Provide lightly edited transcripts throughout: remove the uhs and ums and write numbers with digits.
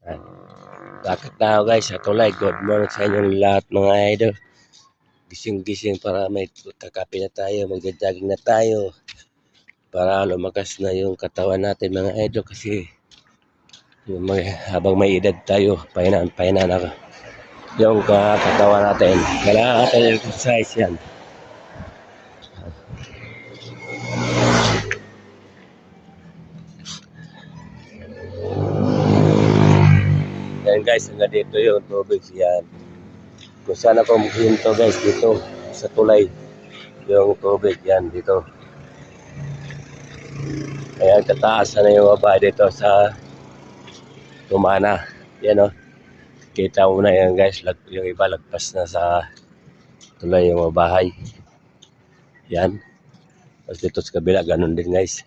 Yan. Bakit na ako guys sa tulay. Good morning sa inyong lahat mga idol. Gising-gising para may kakape na tayo, mag-jogging na tayo. Para lumakas na yung katawan natin mga idol kasi habang may edad tayo, pahinaan na yung katawan natin. Kailangan natin exercise yan. Yan guys, hanggang dito yung tubig yan. Kung saan ako maghinto guys, dito sa tulay yung tubig yan dito. Ayan, kataasan na yung baba dito sa Tumana. Yan o. Kita mo na yan guys, yung iba lagpas na sa tulay yung mga bahay. Yan. Tapos dito sa kabila, ganun din guys.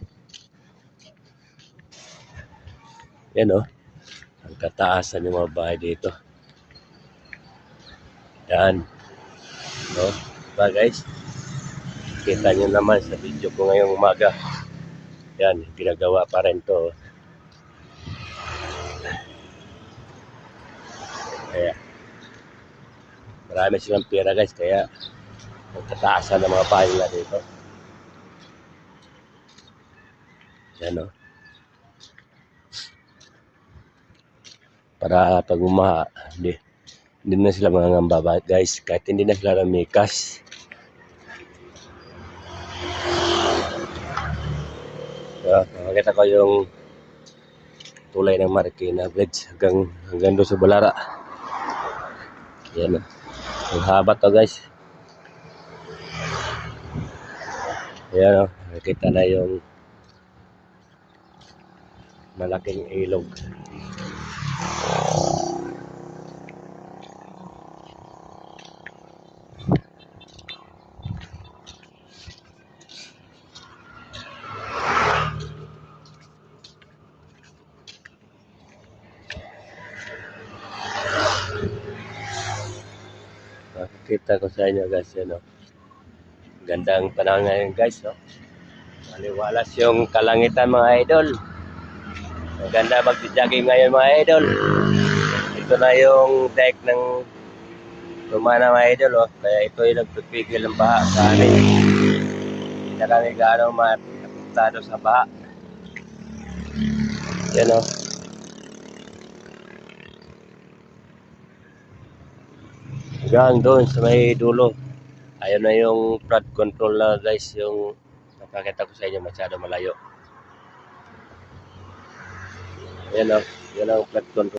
Yan o. Ang kataasan yung mga bahay dito. Yan. No? Diba guys? Kita nyo naman sa video ko ngayong umaga. Yan, ginagawa pa rin to. Kaya, marami silang pera guys, kaya magtataasan ng mga bahay nila dito. Yan o. Para pag umaha, hindi na sila mangangamba guys, kahit hindi na sila namikas. Makikita ko yung tulay ng Marikina Bridge hanggang doon sa Balara. Yan. Ang haba to guys. Ayan o. Nakita na yung malaking ilog. Nakikita ko sa inyo guys, yan o. Gandang panahon ngayon guys, no? Maliwalas yung kalangitan mga idol. Maganda mag-jogging ngayon mga idol. Ito na yung deck ng Tumana mga idol, oh. Kaya ito yung nagpipigil ng baha sa amin. Hindi na kami gaano mapunta sa baha. Yan o. Hanggang doon sa may dulo. Ayun na yung flood control na guys, yung napakita ko sa inyo, masyado malayo. Ayan o, yan ang flood control.